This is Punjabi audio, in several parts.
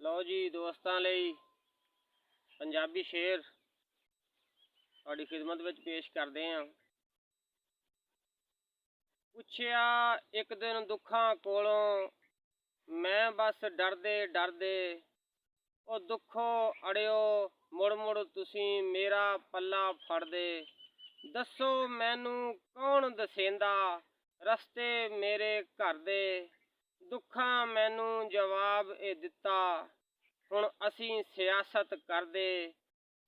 ਲਓ ਜੀ ਦੋਸਤਾਂ ਲਈ ਪੰਜਾਬੀ ਸ਼ੇਰ ਤੁਹਾਡੀ ਖਿਦਮਤ ਵਿੱਚ ਪੇਸ਼ ਕਰਦੇ ਹਾਂ। ਪੁੱਛਿਆ ਇੱਕ ਦਿਨ ਦੁੱਖਾਂ ਕੋਲੋਂ ਮੈਂ ਬਸ ਡਰਦੇ ਡਰਦੇ, ਉਹ ਦੁੱਖੋ ਅੜਿਓ ਮੁੜ ਮੁੜ ਤੁਸੀਂ ਮੇਰਾ ਪੱਲਾ ਫੜਦੇ। ਦੱਸੋ ਮੈਨੂੰ ਕੌਣ ਦਸੇਂਦਾ ਰਸਤੇ ਮੇਰੇ ਘਰ ਦੇ। ਦੁੱਖਾਂ ਮੈਨੂੰ ਜਵਾਬ ਇਹ ਦਿੱਤਾ, ਹੁਣ ਅਸੀਂ ਸਿਆਸਤ ਕਰਦੇ।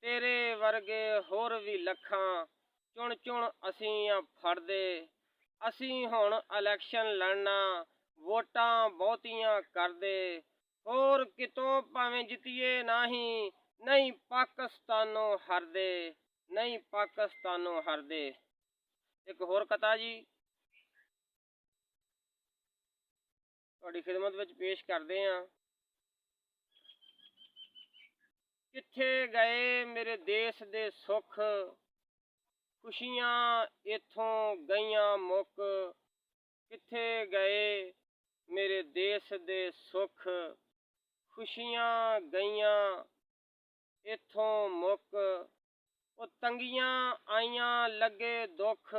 ਤੇਰੇ ਵਰਗੇ ਹੋਰ ਵੀ ਲੱਖਾਂ ਚੁਣ ਚੁਣ ਅਸੀਂ ਫੜਦੇ। ਅਸੀਂ ਹੁਣ ਇਲੈਕਸ਼ਨ ਲੜਨਾ, ਵੋਟਾਂ ਬਹੁਤੀਆਂ ਕਰਦੇ। ਹੋਰ ਕਿਤੋਂ ਭਾਵੇਂ ਜਿੱਤੀਏ ਨਹੀਂ ਪਾਕਿਸਤਾਨੋਂ ਹਾਰਦੇ, ਨਹੀਂ ਪਾਕਿਸਤਾਨੋਂ ਹਾਰਦੇ। ਇੱਕ ਹੋਰ ਕਥਾ ਜੀ ਤੁਹਾਡੀ ਖਿਦਮਤ ਵਿੱਚ ਪੇਸ਼ ਕਰਦੇ ਹਾਂ। ਕਿੱਥੇ ਗਏ ਮੇਰੇ ਦੇਸ਼ ਦੇ ਸੁੱਖ, ਖੁਸ਼ੀਆਂ ਇੱਥੋਂ ਗਈਆਂ ਮੁੱਕ। ਕਿੱਥੇ ਗਏ ਮੇਰੇ ਦੇਸ਼ ਦੇ ਸੁੱਖ, ਖੁਸ਼ੀਆਂ ਗਈਆਂ ਇੱਥੋਂ ਮੁੱਕ। ਉਹ ਤੰਗੀਆਂ ਆਈਆਂ ਲੱਗੇ ਦੁੱਖ,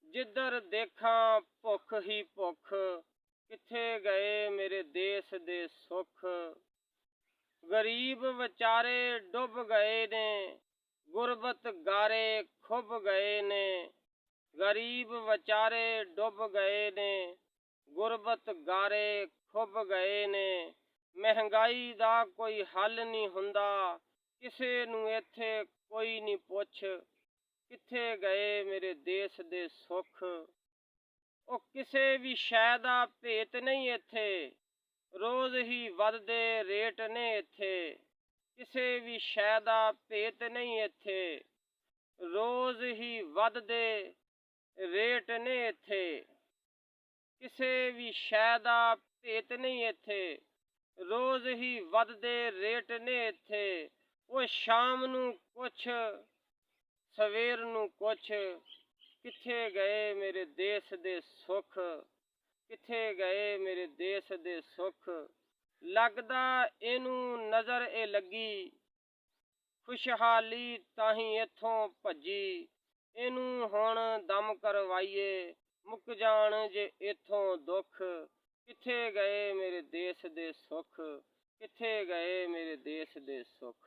ਜਿੱਧਰ ਦੇਖਾਂ ਭੁੱਖ ਹੀ ਭੁੱਖ। ਕਿੱਥੇ ਗਏ ਮੇਰੇ ਦੇਸ਼ ਦੇ ਸੁੱਖ, ਗਰੀਬ ਵਿਚਾਰੇ ਡੁੱਬ ਗਏ ਨੇ, ਗੁਰਬਤ ਗਾਰੇ ਖੁੱਭ ਗਏ ਨੇ। ਗਰੀਬ ਵਿਚਾਰੇ ਡੁੱਬ ਗਏ ਨੇ, ਗੁਰਬਤ ਗਾਰੇ ਖੁੱਭ ਗਏ ਨੇ। ਮਹਿੰਗਾਈ ਦਾ ਕੋਈ ਹੱਲ ਨਹੀਂ ਹੁੰਦਾ, ਕਿਸੇ ਨੂੰ ਇੱਥੇ ਕੋਈ ਨਹੀਂ ਪੁੱਛ। ਕਿੱਥੇ ਗਏ ਮੇਰੇ ਦੇਸ਼ ਦੇ ਸੁੱਖ, ਉਹ ਕਿਸੇ ਵੀ ਸ਼ੈ ਦਾ ਭੇਤ ਨਹੀਂ ਇੱਥੇ, ਰੋਜ਼ ਹੀ ਵੱਧਦੇ ਰੇਟ ਨੇ ਇੱਥੇ। ਕਿਸੇ ਵੀ ਸ਼ੈ ਦਾ ਭੇਤ ਨਹੀਂ ਇੱਥੇ, ਰੋਜ਼ ਹੀ ਵੱਧਦੇ ਰੇਟ ਨੇ ਇੱਥੇ। ਕਿਸੇ ਵੀ ਸ਼ੈ ਦਾ ਭੇਤ ਨਹੀਂ ਇੱਥੇ, ਰੋਜ਼ ਹੀ ਵੱਧਦੇ ਰੇਟ ਨੇ ਇੱਥੇ। ਉਹ ਸ਼ਾਮ ਨੂੰ ਕੁਛ ਸਵੇਰ ਨੂੰ ਕੁਛ। ਕਿੱਥੇ ਗਏ ਮੇਰੇ ਦੇਸ਼ ਦੇ ਸੁੱਖ, ਕਿੱਥੇ ਗਏ ਮੇਰੇ ਦੇਸ਼ ਦੇ ਸੁੱਖ। ਲੱਗਦਾ ਇਹਨੂੰ ਨਜ਼ਰ ਇਹ ਲੱਗੀ, ਖੁਸ਼ਹਾਲੀ ਤਾਹੀਂ ਇੱਥੋਂ ਭੱਜੀ। ਇਹਨੂੰ ਹੁਣ ਦਮ ਕਰਵਾਈਏ, ਮੁੱਕ ਜਾਣ ਜੇ ਇੱਥੋਂ ਦੁੱਖ। ਕਿੱਥੇ ਗਏ ਮੇਰੇ ਦੇਸ਼ ਦੇ ਸੁੱਖ, ਕਿੱਥੇ ਗਏ ਮੇਰੇ ਦੇਸ਼ ਦੇ ਸੁੱਖ।